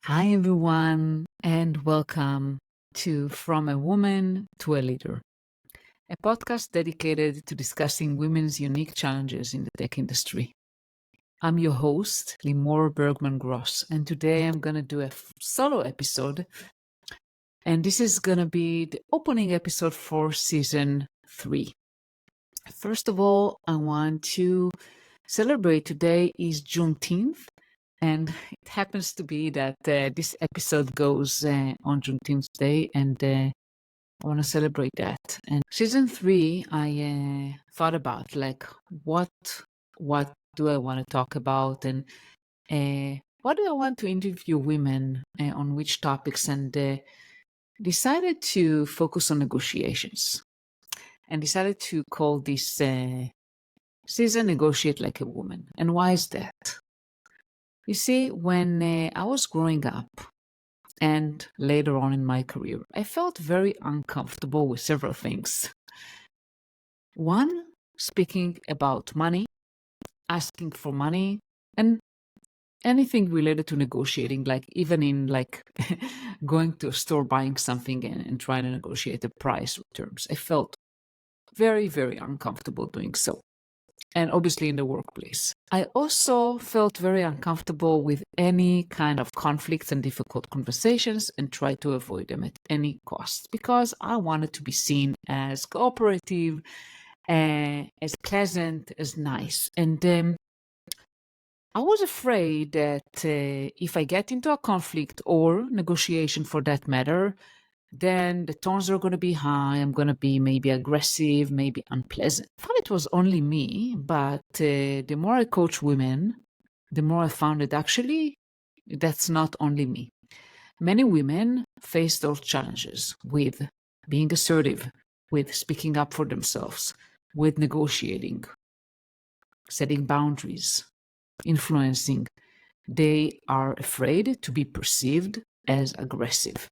Hi, everyone, and welcome to From a Woman to a Leader, a podcast dedicated to discussing women's unique challenges in the tech industry. I'm your host, Limor Bergman Gross, and today I'm going to do a solo episode. And this is going to be the opening episode for season 3. First of all, I want to celebrate today is Juneteenth. And it happens to be that this episode goes on Juneteenth Day, and I want to celebrate that. And season 3, I thought about what do I want to talk about, and what do I want to interview women on which topics, and decided to focus on negotiations, and decided to call this season "Negotiate Like a Woman." And why is that? You see, when I was growing up and later on in my career, I felt very uncomfortable with several things. One, speaking about money, asking for money, and anything related to negotiating, like even in going to a store, buying something and trying to negotiate the price or terms. I felt very, very uncomfortable doing so. And obviously in the workplace. I also felt very uncomfortable with any kind of conflicts and difficult conversations and tried to avoid them at any cost because I wanted to be seen as cooperative, as pleasant, as nice. And I was afraid that if I get into a conflict or negotiation for that matter, then the tones are going to be high. I'm going to be maybe aggressive, maybe unpleasant. I thought it was only me, but the more I coach women, the more I found that actually that's not only me. Many women face those challenges with being assertive, with speaking up for themselves, with negotiating, setting boundaries, influencing. They are afraid to be perceived as aggressive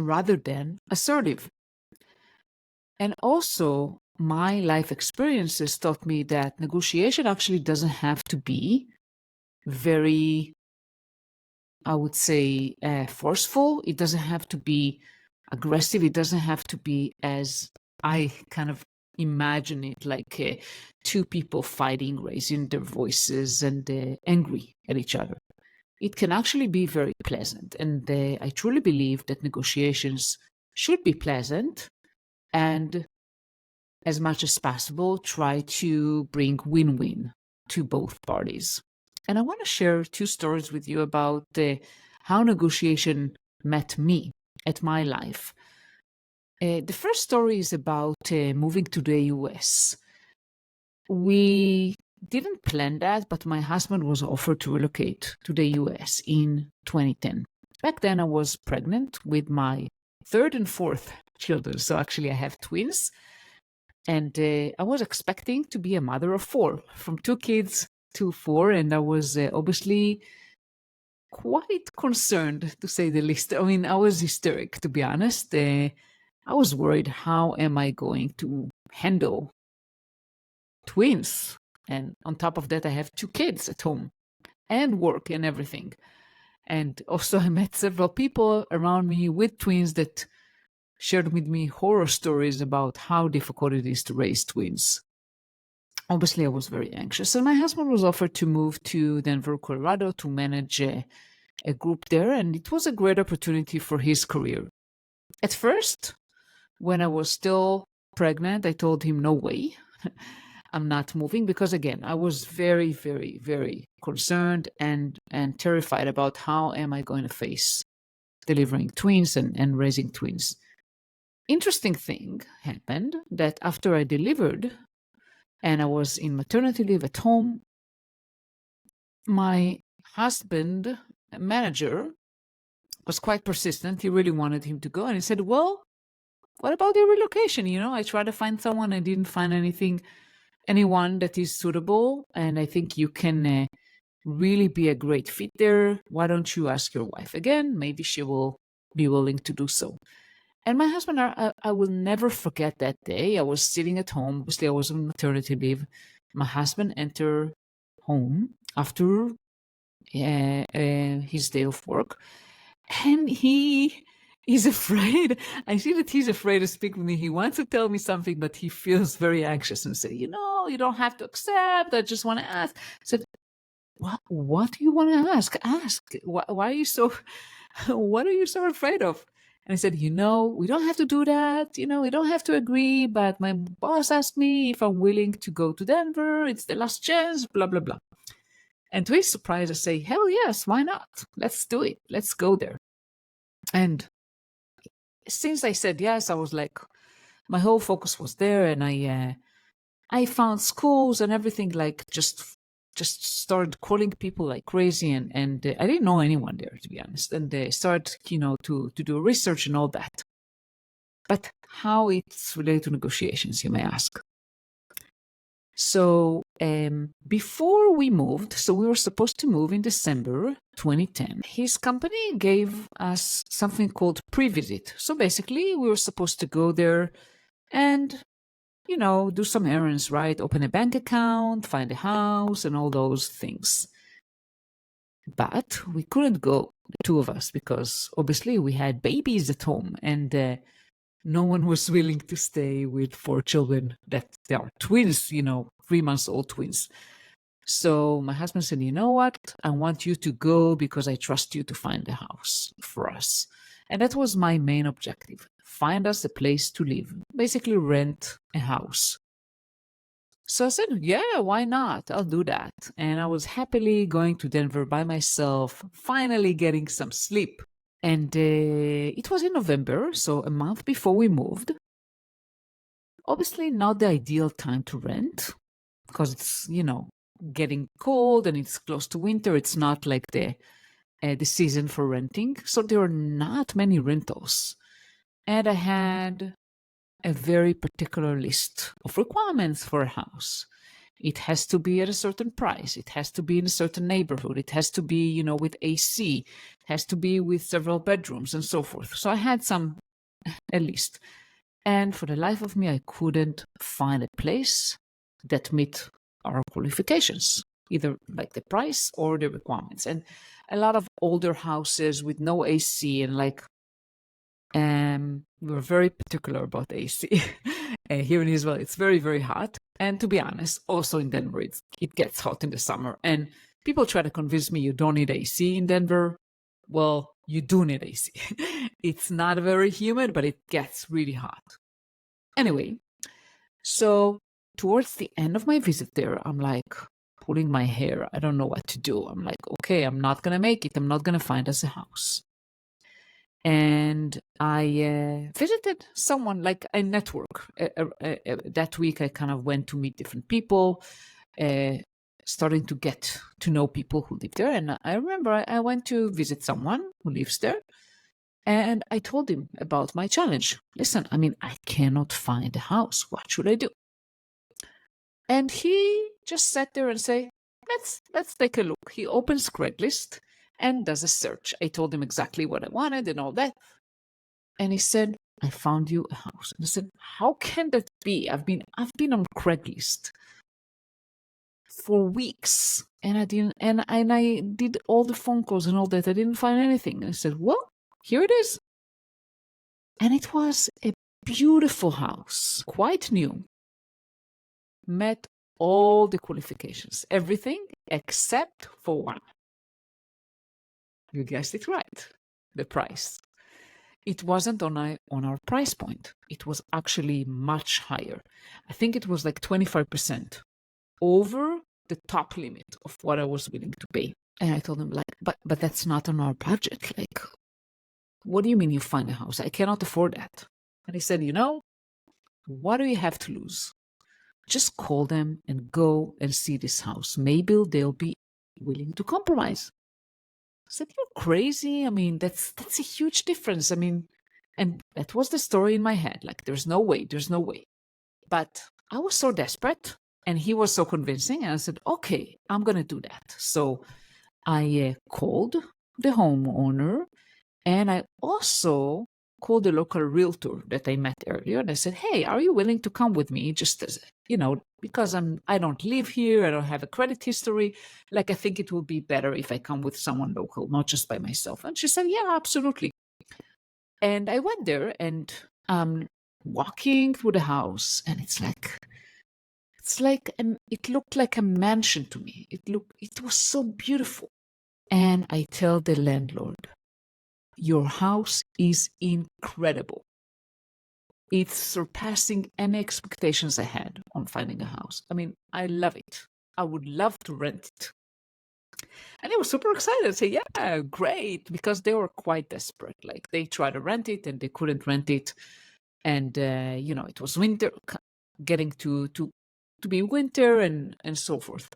rather than assertive. And also, my life experiences taught me that negotiation actually doesn't have to be very, I would say, forceful. It doesn't have to be aggressive. It doesn't have to be as I kind of imagine it, like two people fighting, raising their voices and angry at each other. It can actually be very pleasant. And I truly believe that negotiations should be pleasant and, as much as possible, try to bring win-win to both parties. And I want to share 2 stories with you about how negotiation met me at my life. The first story is about moving to the US. We didn't plan that, but my husband was offered to relocate to the US in 2010. Back then, I was pregnant with my third and fourth children. So actually, I have twins. And I was expecting to be a mother of 4, from 2 kids to 4. And I was obviously quite concerned, to say the least. I mean, I was hysteric, to be honest. I was worried, how am I going to handle twins? And on top of that, I have 2 kids at home and work and everything. And also, I met several people around me with twins that shared with me horror stories about how difficult it is to raise twins. Obviously, I was very anxious. And my husband was offered to move to Denver, Colorado to manage a group there. And it was a great opportunity for his career. At first, when I was still pregnant, I told him, no way. I'm not moving because, again, I was very, very, very concerned and terrified about how am I going to face delivering twins and raising twins. Interesting thing happened that after I delivered and I was in maternity leave at home, my husband, manager, was quite persistent. He really wanted him to go. And he said, well, what about your relocation? I tried to find someone. I didn't find anyone that is suitable. And I think you can really be a great fit there. Why don't you ask your wife again? Maybe she will be willing to do so. And my husband, I will never forget that day. I was sitting at home. Obviously, I was on maternity leave. My husband entered home after his day of work, and he is afraid. I see that he's afraid to speak with me. He wants to tell me something, but he feels very anxious and say, you don't have to accept. I just want to ask. I said, what do you want to ask? Ask. Why are you so, what are you so afraid of? And I said, we don't have to do that. We don't have to agree, but my boss asked me if I'm willing to go to Denver. It's the last chance, blah, blah, blah. And to his surprise, I say, hell yes, why not? Let's do it. Let's go there. And since I said yes, I was like, my whole focus was there, and I found schools and everything, like just started calling people like crazy, and I didn't know anyone there, to be honest, and they started to do research and all that. But how it's related to negotiations, you may ask. So before we moved, so we were supposed to move in December 2010, his company gave us something called pre-visit. So basically we were supposed to go there and do some errands, right? Open a bank account, find a house, and all those things. But we couldn't go, the two of us, because obviously we had babies at home, and no one was willing to stay with 4 children that they are twins, 3-month-old twins. So my husband said, you know what? I want you to go because I trust you to find a house for us. And that was my main objective. Find us a place to live. Basically rent a house. So I said, yeah, why not? I'll do that. And I was happily going to Denver by myself, finally getting some sleep. And it was in November, so a month before we moved. Obviously not the ideal time to rent because it's, getting cold and it's close to winter. It's not like the season for renting. So there were not many rentals. And I had a very particular list of requirements for a house. It has to be at a certain price. It has to be in a certain neighborhood. It has to be, with AC. It has to be with several bedrooms and so forth. So I had a list. And for the life of me, I couldn't find a place that met our qualifications, either like the price or the requirements. And a lot of older houses with no AC, and we were very particular about AC. Here in Israel, it's very, very hot. And to be honest, also in Denver, it gets hot in the summer. And people try to convince me you don't need AC in Denver. Well, you do need AC. It's not very humid, but it gets really hot. Anyway, so towards the end of my visit there, I'm like pulling my hair. I don't know what to do. I'm like, okay, I'm not going to make it. I'm not going to find us a house. And I visited someone, like a network. That week, I kind of went to meet different people, starting to get to know people who live there. And I remember I went to visit someone who lives there. And I told him about my challenge. Listen, I cannot find a house. What should I do? And he just sat there and say, let's take a look. He opens Craigslist and does a search. I told him exactly what I wanted and all that. And he said, I found you a house. And I said, how can that be? I've been on Craigslist for weeks, and I did all the phone calls and all that. I didn't find anything. And I said, well, here it is. And it was a beautiful house, quite new. Met all the qualifications, everything except for one. You guessed it right, the price. It wasn't on our price point. It was actually much higher. I think it was like 25% over the top limit of what I was willing to pay. And I told him, but that's not on our budget. Like, what do you mean you find a house? I cannot afford that. And he said, what do you have to lose? Just call them and go and see this house. Maybe they'll be willing to compromise. I said, you're crazy. That's a huge difference. And that was the story in my head. Like, there's no way. But I was so desperate and he was so convincing. And I said, okay, I'm going to do that. So I called the homeowner, and I also called the local realtor that I met earlier. And I said, hey, are you willing to come with me just as, because I don't live here, I don't have a credit history. Like, I think it will be better if I come with someone local, not just by myself. And she said, yeah, absolutely. And I went there, and walking through the house, and it looked like a mansion to me. It was so beautiful. And I tell the landlord, your house is incredible. It's surpassing any expectations I had on finding a house. I mean, I love it. I would love to rent it. And they were super excited. I say, yeah, great, because they were quite desperate. Like, they tried to rent it and they couldn't rent it. And, it was winter, getting to be winter and so forth.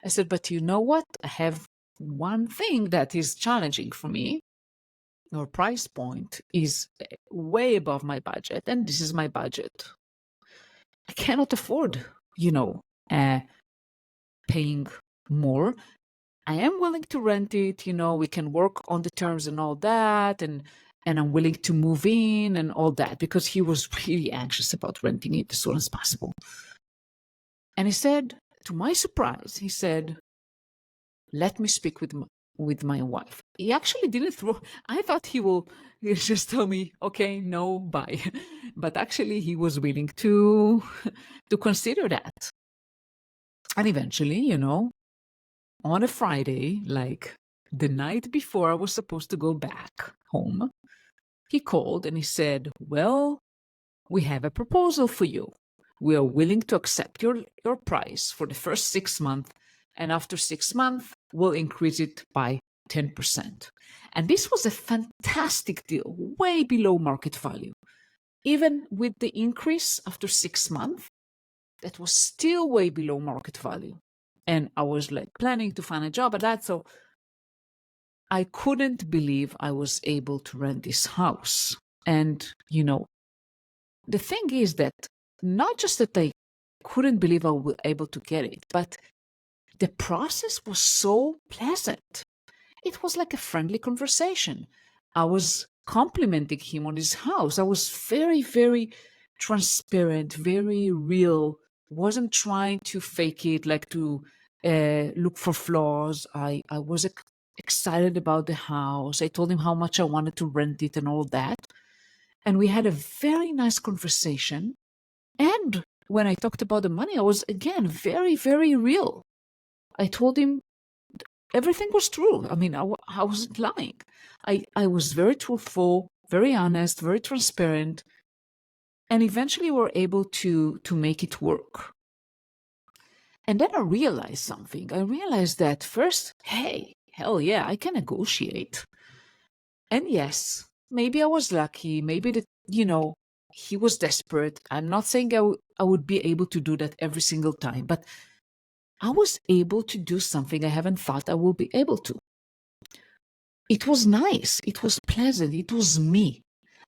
I said, but you know what? I have one thing that is challenging for me. Your price point is way above my budget, and this is my budget. I cannot afford, paying more. I am willing to rent it, we can work on the terms and all that, and I'm willing to move in and all that, because he was really anxious about renting it as soon as possible. And he said, to my surprise, he said, let me speak with my wife. He actually didn't throw. I thought he will just tell me, okay, no, bye. But actually, he was willing to consider that. And eventually, on a Friday, like the night before I was supposed to go back home, he called and he said, well, we have a proposal for you. We are willing to accept your price for the first 6 months. And after 6 months, we'll increase it by 10%. And this was a fantastic deal, way below market value. Even with the increase after 6 months, that was still way below market value. And I was like planning to find a job at that. So I couldn't believe I was able to rent this house. And, the thing is that not just that I couldn't believe I was able to get it, but the process was so pleasant. It was like a friendly conversation. I was complimenting him on his house. I was very, very transparent, very real. Wasn't trying to fake it, like to look for flaws. I was excited about the house. I told him how much I wanted to rent it and all that. And we had a very nice conversation. And when I talked about the money, I was, again, very, very real. I told him everything was true. I mean, I wasn't lying. I was very truthful, very honest, very transparent. And eventually we were able to make it work. And then I realized something. I realized that first, hey, hell yeah, I can negotiate. And yes, maybe I was lucky. Maybe that, he was desperate. I'm not saying I would be able to do that every single time, but I was able to do something I haven't thought I will be able to. It was nice. It was pleasant. It was me.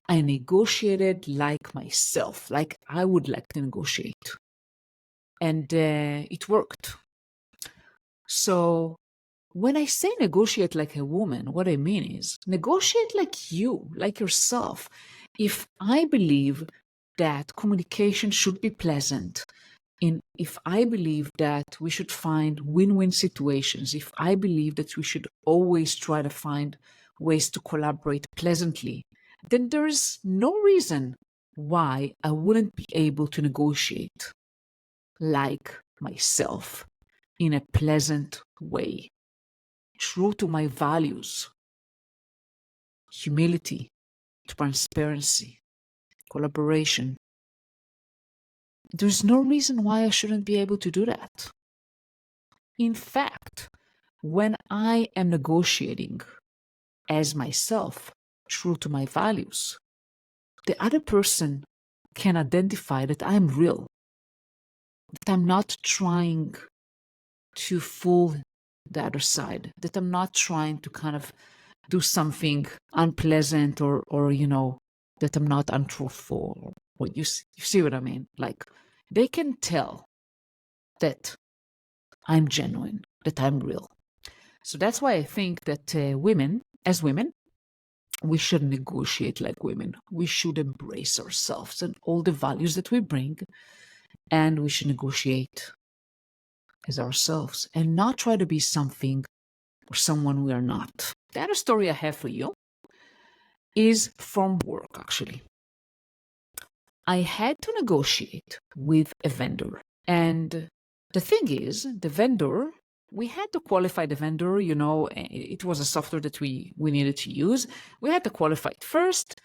I negotiated like myself, like I would like to negotiate. And it worked. So when I say negotiate like a woman, what I mean is negotiate like you, like yourself. If I believe that communication should be pleasant, if I believe that we should find win-win situations, if I believe that we should always try to find ways to collaborate pleasantly, then there is no reason why I wouldn't be able to negotiate like myself in a pleasant way, true to my values: humility, transparency, collaboration. There's no reason why I shouldn't be able to do that. In fact, when I am negotiating as myself, true to my values, the other person can identify that I'm real, that I'm not trying to fool the other side, that I'm not trying to kind of do something unpleasant or that I'm not untruthful. Or you see what I mean? Like, they can tell that I'm genuine, that I'm real. So that's why I think that women, we should negotiate like women. We should embrace ourselves and all the values that we bring. and we should negotiate as ourselves and not try to be something or someone we are not. The other story I have for you is from work, actually. I had to negotiate with a vendor. And the thing is, the vendor, we had to qualify the vendor. It was a software that we needed to use. We had to qualify it first.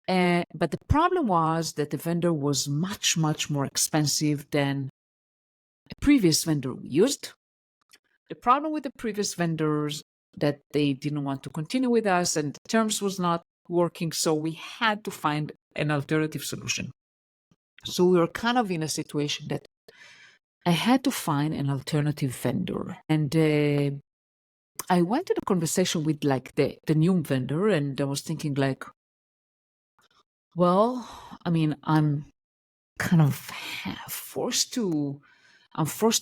But the problem was that the vendor was much, much more expensive than a previous vendor we used. The problem with the previous vendors that they didn't want to continue with us and the terms was not working. So we had to find an alternative solution. So we were kind of in a situation that I had to find an alternative vendor. And I went to the conversation with like the new vendor, and I was thinking like, well, I mean, I'm kind of forced to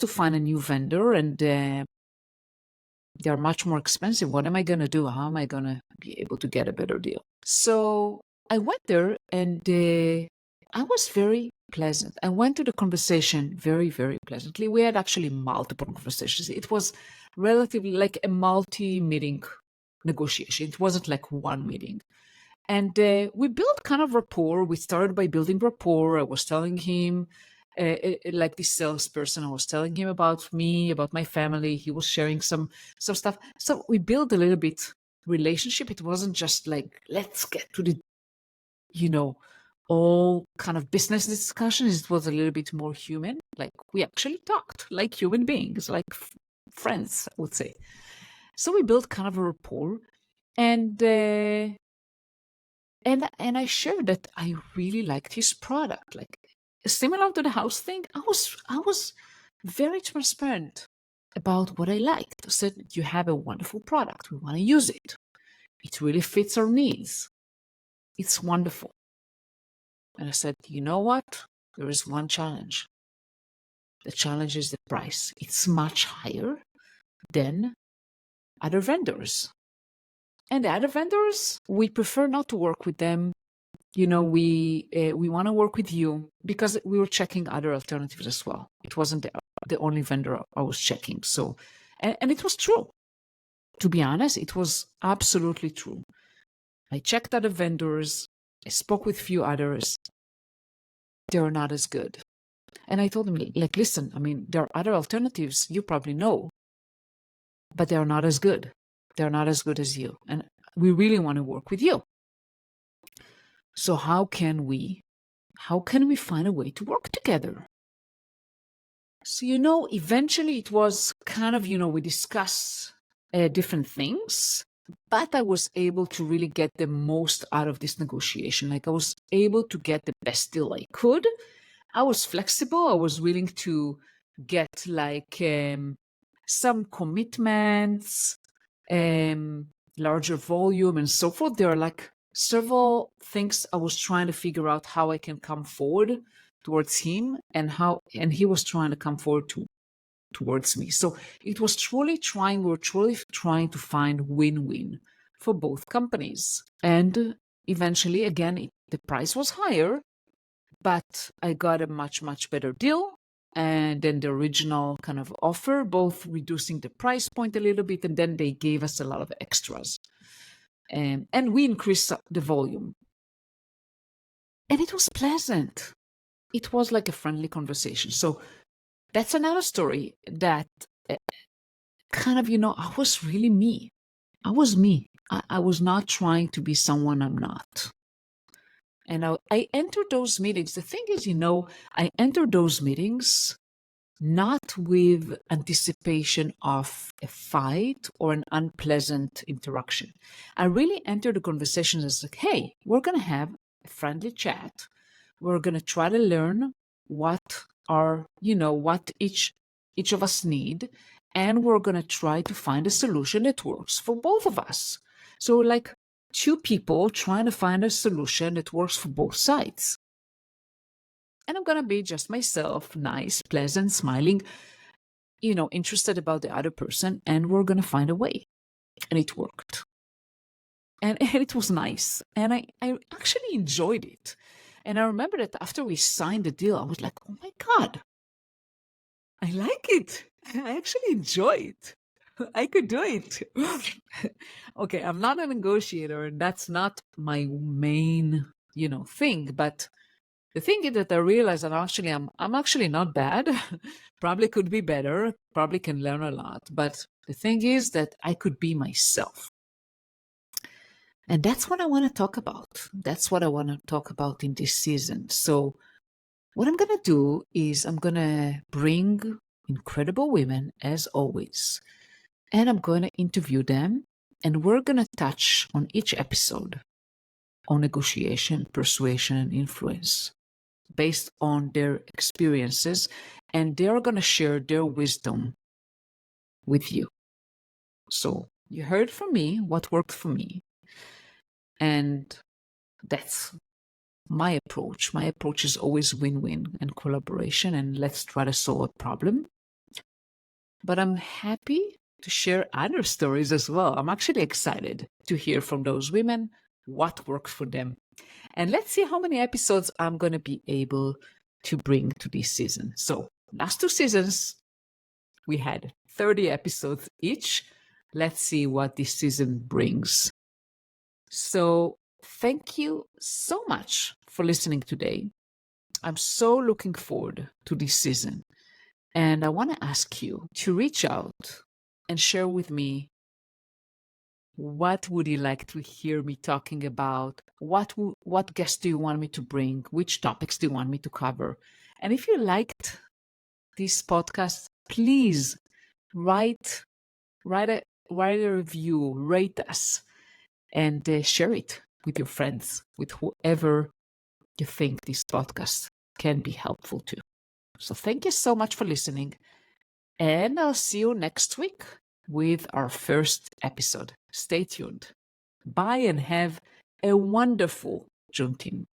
find a new vendor, and they're much more expensive. What am I going to do? How am I going to be able to get a better deal? So I went there, and I was very pleasant. I went to the conversation very, very pleasantly. We had actually multiple conversations. It was relatively like a multi-meeting negotiation. It wasn't like one meeting. And we built kind of rapport. We started by building rapport. I was telling him, like this salesperson, I was telling him about me, about my family. He was sharing some stuff. So we built a little bit relationship. It wasn't just like, let's get to the, all kind of business discussions. It was a little bit more human. Like we actually talked like human beings, like friends, I would say. So we built kind of a rapport. And I shared that I really liked his product. Like similar to the house thing, I was very transparent about what I liked. I said, you have a wonderful product. We want to use it. It really fits our needs. It's wonderful. And I said, you know what? There is one challenge. The challenge is the price. It's much higher than other vendors. And the other vendors, we prefer not to work with them. We want to work with you, because we were checking other alternatives as well. It wasn't the only vendor I was checking. So, and it was true. To be honest, it was absolutely true. I checked other vendors. I spoke with a few others. They're not as good. And I told them, like, listen, I mean, there are other alternatives you probably know, but they're not as good. They're not as good as you. And we really want to work with you. So how can we find a way to work together? So, eventually it was kind of, we discussed different things, but I was able to really get the most out of this negotiation. Like I was able to get the best deal I could. I was flexible. I was willing to get like some commitments, larger volume and so forth. There are like several things I was trying to figure out how I can come forward towards him, and he was trying to come forward towards me. So we were truly trying to find win-win for both companies. And eventually, again, the price was higher, but I got a much, much better deal. And then the original kind of offer, both reducing the price point a little bit, and then they gave us a lot of extras. And we increased the volume. And it was pleasant. It was like a friendly conversation. So that's another story that kind of, I was really me. I was me. I was not trying to be someone I'm not. And I entered those meetings. The thing is, I entered those meetings not with anticipation of a fight or an unpleasant interaction. I really entered the conversation as like, hey, we're going to have a friendly chat. We're going to try to learn what each of us need. And we're going to try to find a solution that works for both of us. So like two people trying to find a solution that works for both sides. And I'm going to be just myself, nice, pleasant, smiling, interested about the other person. And we're going to find a way. And it worked. And it was nice. And I actually enjoyed it. And I remember that after we signed the deal, I was like, oh my God, I like it. I actually enjoy it. I could do it. Okay, I'm not a negotiator, and that's not my main, thing. But the thing is that I realized that I'm actually not bad. Probably could be better. Probably can learn a lot. But the thing is that I could be myself. And that's what I want to talk about. That's what I want to talk about in this season. So what I'm going to do is I'm going to bring incredible women as always, and I'm going to interview them, and we're going to touch on each episode on negotiation, persuasion, and influence based on their experiences, and they're going to share their wisdom with you. So you heard from me what worked for me, and that's my approach. My approach is always win-win and collaboration, and let's try to solve a problem. But I'm happy to share other stories as well. I'm actually excited to hear from those women what worked for them. And let's see how many episodes I'm going to be able to bring to this season. So, last 2 seasons, we had 30 episodes each. Let's see what this season brings. So, thank you so much for listening today. I'm so looking forward to this season. And I want to ask you to reach out and share with me, what would you like to hear me talking about? What guests do you want me to bring? Which topics do you want me to cover? And if you liked this podcast, please write a review, rate us, and share it with your friends, with whoever you think this podcast can be helpful to. So thank you so much for listening. And I'll see you next week with our first episode. Stay tuned. Bye and have a wonderful Juneteenth.